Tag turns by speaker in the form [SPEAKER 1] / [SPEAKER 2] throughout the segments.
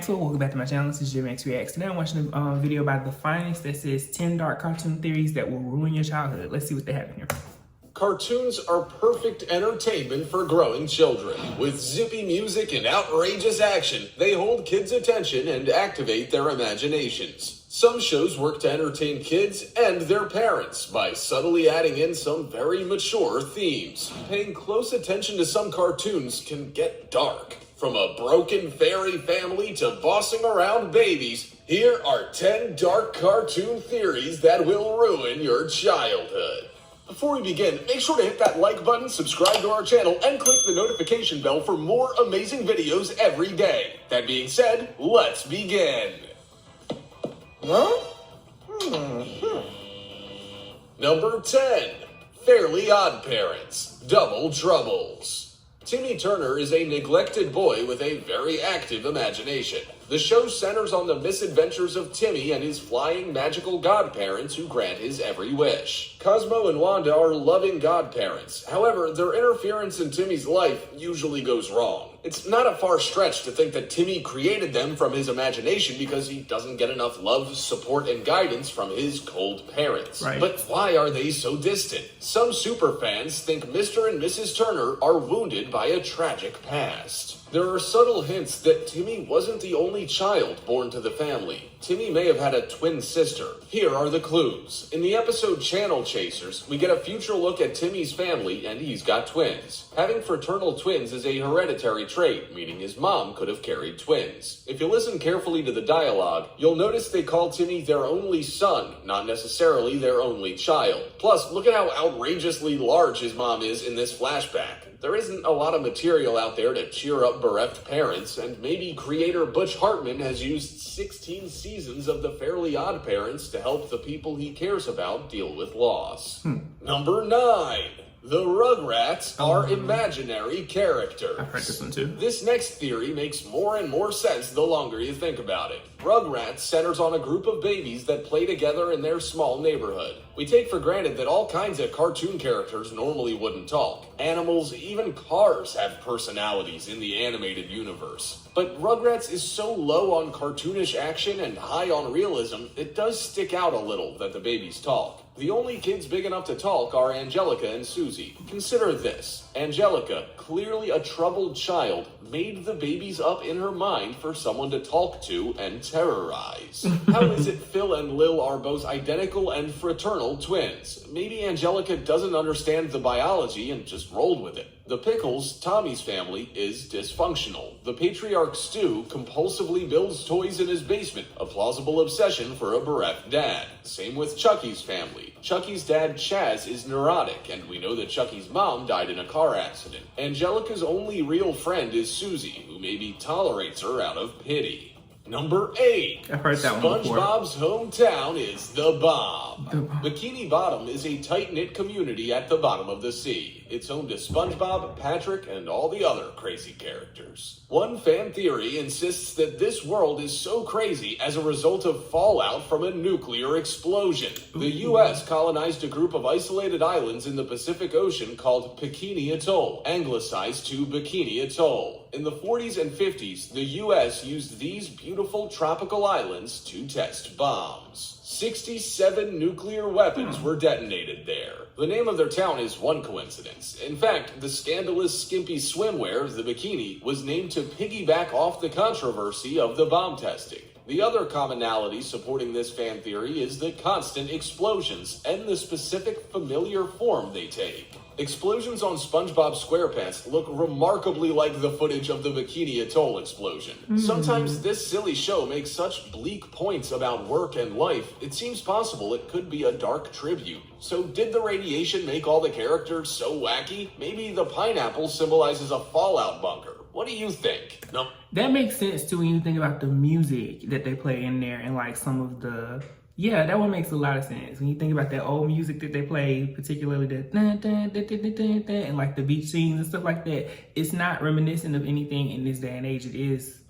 [SPEAKER 1] Maxwell. Welcome back to my channel. This is Max Reacts. Today I'm watching a video by The Finest that says 10 dark cartoon theories that will ruin your childhood. Let's see what they have in here.
[SPEAKER 2] Cartoons are perfect entertainment for growing children. With zippy music and outrageous action, they hold kids' attention and activate their imaginations. Some shows work to entertain kids and their parents by subtly adding in some very mature themes. Paying close attention to some cartoons can get dark. From a broken fairy family to bossing around babies, here are 10 dark cartoon theories that will ruin your childhood. Before we begin, make sure to hit that like button, subscribe to our channel, and click the notification bell for more amazing videos every day. That being said, let's begin. Number 10. Fairly Odd Parents, Double Troubles. Timmy Turner is a neglected boy with a very active imagination. The show centers on the misadventures of Timmy and his flying magical godparents who grant his every wish. Cosmo and Wanda are loving godparents. However, their interference in Timmy's life usually goes wrong. It's not a far stretch to think that Timmy created them from his imagination because he doesn't get enough love, support, and guidance from his cold parents.
[SPEAKER 1] Right.
[SPEAKER 2] But why are they so distant? Some superfans think Mr. and Mrs. Turner are wounded by a tragic past. There are subtle hints that Timmy wasn't the only child born to the family. Timmy may have had a twin sister. Here are the clues. In the episode Channel Chasers, we get a future look at Timmy's family, and he's got twins. Having fraternal twins is a hereditary trait, meaning his mom could have carried twins. If you listen carefully to the dialogue, you'll notice they call Timmy their only son, not necessarily their only child. Plus, look at how outrageously large his mom is in this flashback. There isn't a lot of material out there to cheer up bereft parents, and maybe creator Butch Hartman has used 16 seasons of The Fairly Odd Parents to help the people he cares about deal with loss. Number 9. The Rugrats are imaginary characters.
[SPEAKER 1] I've heard this one too.
[SPEAKER 2] This next theory makes more and more sense the longer you think about it. Rugrats centers on a group of babies that play together in their small neighborhood. We take for granted that all kinds of cartoon characters normally wouldn't talk. Animals, even cars, have personalities in the animated universe. But Rugrats is so low on cartoonish action and high on realism, it does stick out a little that the babies talk. The only kids big enough to talk are Angelica and Susie. Consider this. Angelica, clearly a troubled child, made the babies up in her mind for someone to talk to and terrorize. How is it Phil and Lil are both identical and fraternal twins? Maybe Angelica doesn't understand the biology and just rolled with it. The Pickles, Tommy's family, is dysfunctional. The patriarch Stu compulsively builds toys in his basement, a plausible obsession for a bereft dad. Same with Chucky's family. Chucky's dad Chaz is neurotic, and we know that Chucky's mom died in a car accident. Angelica's only real friend is Susie, who maybe tolerates her out of pity. Number 8.
[SPEAKER 1] I've heard that one before.
[SPEAKER 2] SpongeBob's hometown is the Bomb. Bikini Bottom is a tight-knit community at the bottom of the sea. It's home to SpongeBob, Patrick, and all the other crazy characters. One fan theory insists that this world is so crazy as a result of fallout from a nuclear explosion. The U.S. colonized a group of isolated islands in the Pacific Ocean called Bikini Atoll, anglicized to Bikini Atoll. In the 40s and 50s, the U.S. used these beautiful tropical islands to test bombs. 67 nuclear weapons were detonated there. The name of their town is one coincidence. In fact, the scandalous skimpy swimwear, the bikini, was named to piggyback off the controversy of the bomb testing. The other commonality supporting this fan theory is the constant explosions and the specific familiar form they take. Explosions on SpongeBob SquarePants look remarkably like the footage of the Bikini Atoll explosion. Sometimes this silly show makes such bleak points about work and life, it seems possible it could be a dark tribute. So did the radiation make all the characters so wacky? Maybe the pineapple symbolizes a fallout bunker. What do you think? No.
[SPEAKER 1] That makes sense too when you think about the music that they play in there and like some of the... Yeah, that one makes a lot of sense. When you think about that old music that they play, particularly the dun, dun, dun, dun, dun, dun, and like the beach scenes and stuff like that, it's not reminiscent of anything in this day and age. It is,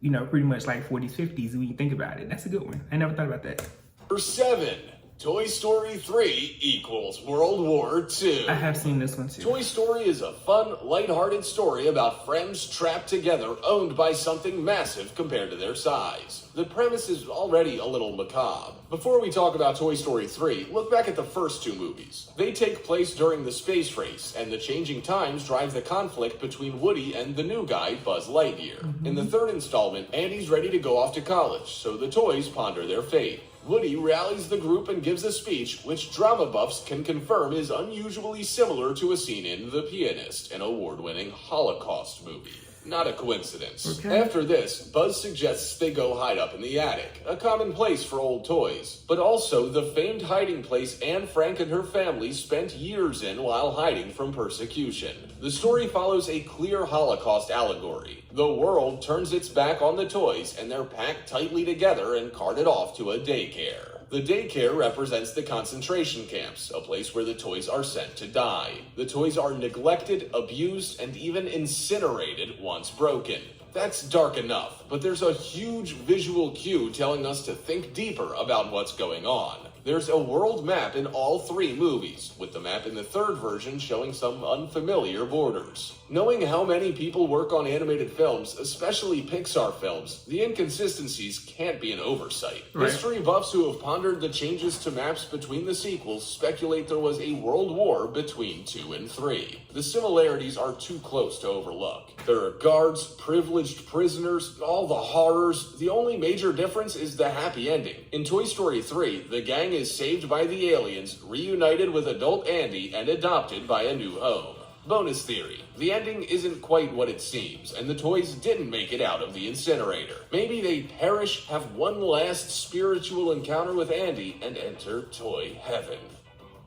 [SPEAKER 1] you know, pretty much like 40s, 50s when you think about it. That's a good one. I never thought about that.
[SPEAKER 2] Number 7. Toy Story 3 equals World War II.
[SPEAKER 1] I have seen this one too.
[SPEAKER 2] Toy Story is a fun, lighthearted story about friends trapped together, owned by something massive compared to their size. The premise is already a little macabre. Before we talk about Toy Story 3, look back at the first two movies. They take place during the space race, and the changing times drive the conflict between Woody and the new guy, Buzz Lightyear. In the third installment, Andy's ready to go off to college, so the toys ponder their fate. Woody rallies the group and gives a speech, which drama buffs can confirm is unusually similar to a scene in The Pianist, an award-winning Holocaust movie. Not a coincidence.
[SPEAKER 1] Okay.
[SPEAKER 2] After this, Buzz suggests they go hide up in the attic, a common place for old toys, but also the famed hiding place Anne Frank and her family spent years in while hiding from persecution. The story follows a clear Holocaust allegory. The world turns its back on the toys, and they're packed tightly together and carted off to a daycare. The daycare represents the concentration camps, a place where the toys are sent to die. The toys are neglected, abused, and even incinerated once broken. That's dark enough, but there's a huge visual cue telling us to think deeper about what's going on. There's a world map in all three movies, with the map in the third version showing some unfamiliar borders. Knowing how many people work on animated films, especially Pixar films, the inconsistencies can't be an oversight.
[SPEAKER 1] Right.
[SPEAKER 2] History buffs who have pondered the changes to maps between the sequels speculate there was a world war between 2 and 3. The similarities are too close to overlook. There are guards, privileged prisoners, all the horrors. The only major difference is the happy ending. In Toy Story 3, the gang is saved by the aliens, reunited with adult Andy, and adopted by a new home. Bonus theory. The ending isn't quite what it seems, and the toys didn't make it out of the incinerator. Maybe they perish, have one last spiritual encounter with Andy, and enter toy heaven.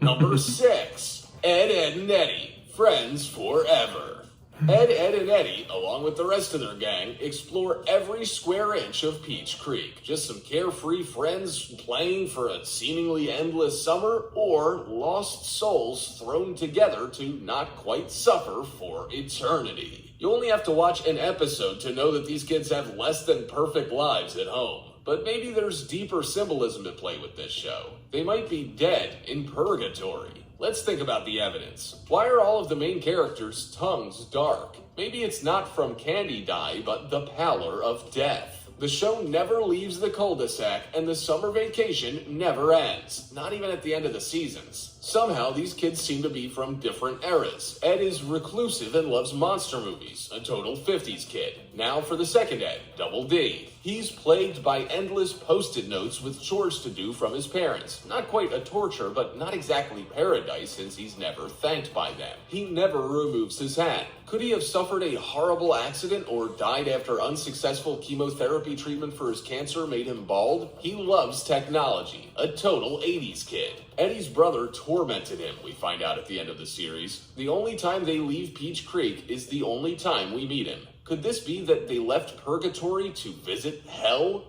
[SPEAKER 2] Number 6. Ed, Edd, and Eddy. Friends forever. Ed, Edd, and Eddy, along with the rest of their gang, explore every square inch of Peach Creek. Just some carefree friends playing for a seemingly endless summer, or lost souls thrown together to not quite suffer for eternity. You only have to watch an episode to know that these kids have less than perfect lives at home. But maybe there's deeper symbolism at play with this show. They might be dead in purgatory. Let's think about the evidence. Why are all of the main characters' tongues dark? Maybe it's not from candy dye, but the pallor of death. The show never leaves the cul-de-sac, and the summer vacation never ends, not even at the end of the seasons. Somehow, these kids seem to be from different eras. Ed is reclusive and loves monster movies, a total 50s kid. Now for the second Ed, Double D. He's plagued by endless post-it notes with chores to do from his parents. Not quite a torture, but not exactly paradise since he's never thanked by them. He never removes his hat. Could he have suffered a horrible accident or died after unsuccessful chemotherapy treatment for his cancer made him bald? He loves technology, a total 80s kid. Eddie's brother tormented him, we find out at the end of the series. The only time they leave Peach Creek is the only time we meet him. Could this be that they left purgatory to visit hell?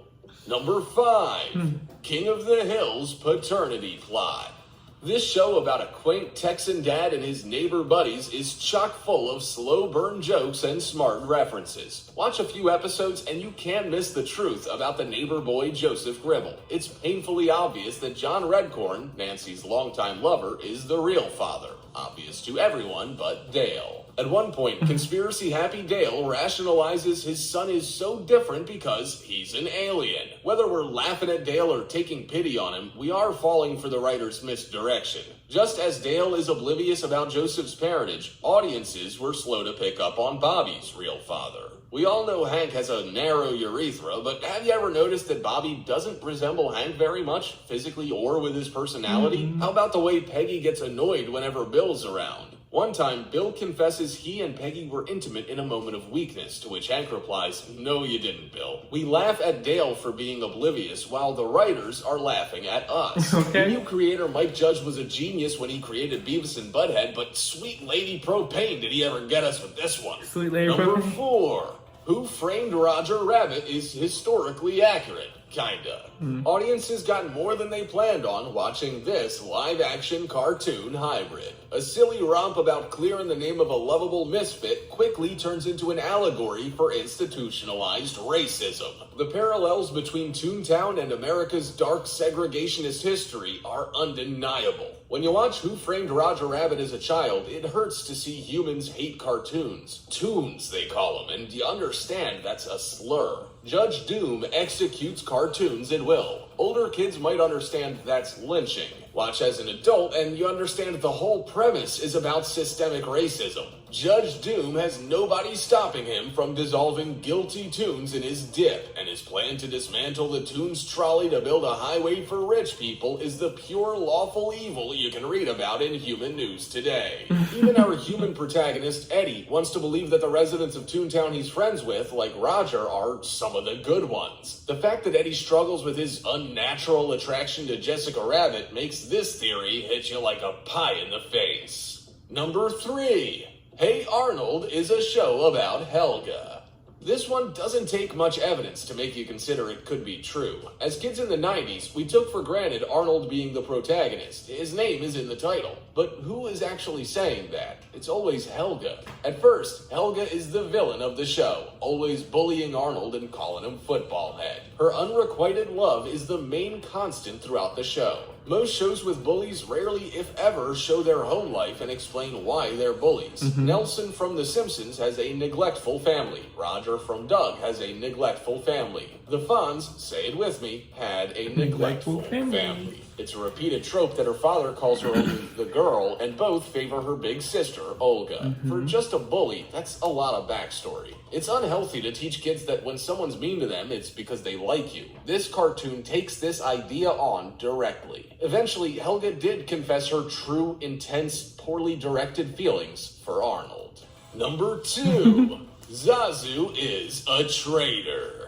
[SPEAKER 2] Number 5. King of the Hills paternity plot. This show about a quaint Texan dad and his neighbor buddies is chock full of slow burn jokes and smart references. Watch a few episodes and you can't miss the truth about the neighbor boy Joseph Gribble. It's painfully obvious that John Redcorn, Nancy's longtime lover, is the real father. Obvious to everyone but Dale. At one point, conspiracy happy Dale rationalizes his son is so different because he's an alien. Whether we're laughing at Dale or taking pity on him, we are falling for the writer's misdirection. Just as Dale is oblivious about Joseph's parentage, audiences were slow to pick up on Bobby's real father. We all know Hank has a narrow urethra, but have you ever noticed that Bobby doesn't resemble Hank very much, physically or with his personality? How about the way Peggy gets annoyed whenever Bill's around? One time, Bill confesses he and Peggy were intimate in a moment of weakness, to which Hank replies, "No, you didn't, Bill." We laugh at Dale for being oblivious, while the writers are laughing at us.
[SPEAKER 1] Okay.
[SPEAKER 2] The new creator, Mike Judge, was a genius when he created Beavis and Butthead, but sweet lady propane did he ever get us with this one.
[SPEAKER 1] Sweet lady
[SPEAKER 2] Number
[SPEAKER 1] propane.
[SPEAKER 2] 4. Who Framed Roger Rabbit is historically accurate. Kinda. Audiences got more than they planned on watching this live-action cartoon hybrid. A silly romp about clear in the name of a lovable misfit quickly turns into an allegory for institutionalized racism. The parallels between Toontown and America's dark segregationist history are undeniable. When you watch Who Framed Roger Rabbit as a child, it hurts to see humans hate cartoons. Toons, they call them, and you understand that's a slur. Judge Doom executes cartoons at will. Older kids might understand that's lynching. Watch as an adult and you understand the whole premise is about systemic racism. Judge Doom has nobody stopping him from dissolving guilty Toons in his dip, and his plan to dismantle the Toons trolley to build a highway for rich people is the pure lawful evil you can read about in human news today. Even our human protagonist, Eddie, wants to believe that the residents of Toontown he's friends with, like Roger, are some of the good ones. The fact that Eddie struggles with his unnatural attraction to Jessica Rabbit makes this theory hit you like a pie in the face. Number 3. Hey Arnold is a show about Helga. This one doesn't take much evidence to make you consider it could be true. As kids in the 90s, we took for granted Arnold being the protagonist. His name is in the title. But who is actually saying that? It's always Helga. At first, Helga is the villain of the show, always bullying Arnold and calling him football head. Her unrequited love is the main constant throughout the show. Most shows with bullies rarely, if ever, show their home life and explain why they're bullies. Nelson from The Simpsons has a neglectful family. Roger from Doug has a neglectful family. The Fonz, say it with me, had a neglectful family. It's a repeated trope that her father calls her only the girl, and both favor her big sister, Olga. For just a bully, that's a lot of backstory. It's unhealthy to teach kids that when someone's mean to them, it's because they like you. This cartoon takes this idea on directly. Eventually, Helga did confess her true, intense, poorly directed feelings for Arnold. Number 2. Zazu is a traitor.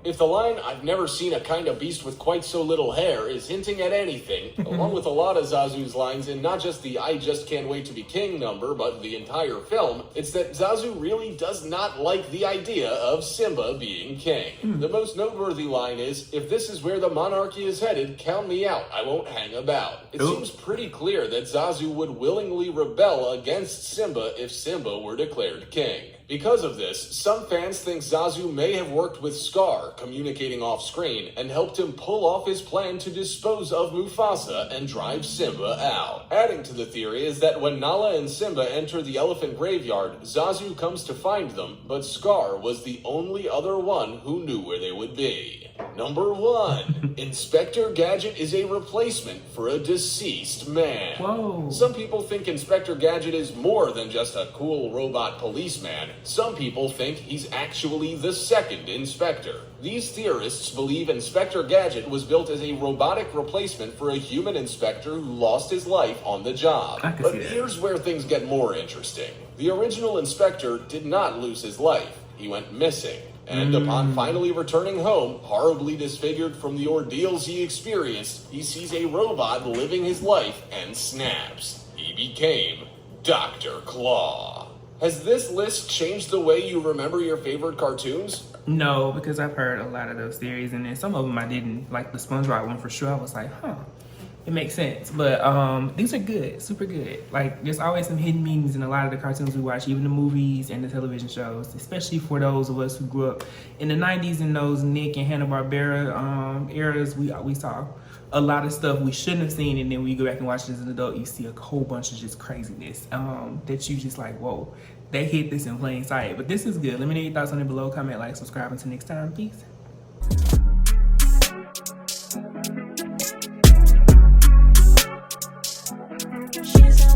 [SPEAKER 2] If the line, "I've never seen a kind of beast with quite so little hair," is hinting at anything, along with a lot of Zazu's lines in not just the "I just can't wait to be king" number, but the entire film, it's that Zazu really does not like the idea of Simba being king. The most noteworthy line is, "If this is where the monarchy is headed, count me out, I won't hang about." It seems pretty clear that Zazu would willingly rebel against Simba if Simba were declared king. Because of this, some fans think Zazu may have worked with Scar, communicating off-screen, and helped him pull off his plan to dispose of Mufasa and drive Simba out. Adding to the theory is that when Nala and Simba enter the elephant graveyard, Zazu comes to find them, but Scar was the only other one who knew where they would be. Number 1. Inspector Gadget is a replacement for a deceased man.
[SPEAKER 1] Whoa.
[SPEAKER 2] Some people think Inspector Gadget is more than just a cool robot policeman. Some people think he's actually the second Inspector. These theorists believe Inspector Gadget was built as a robotic replacement for a human inspector who lost his life on the job. But here's where things get more interesting. The original inspector did not lose his life. He went missing. And upon finally returning home, horribly disfigured from the ordeals he experienced, he sees a robot living his life and snaps. He became Dr. Claw. Has this list changed the way you remember your favorite cartoons?
[SPEAKER 1] No, because I've heard a lot of those theories, and then some of them I didn't. Like the SpongeBob one for sure, I was like, it makes sense. But these are good, super good. Like, there's always some hidden meanings in a lot of the cartoons we watch, even the movies and the television shows, especially for those of us who grew up in the 90s and those Nick and Hanna-Barbera eras. We saw a lot of stuff we shouldn't have seen, and then when you go back and watch it as an adult, you see a whole bunch of just craziness that you just like, whoa, they hit this in plain sight. But this is good. Let me know your thoughts on it below. Comment, like, subscribe. Until next time, peace.
[SPEAKER 3] She's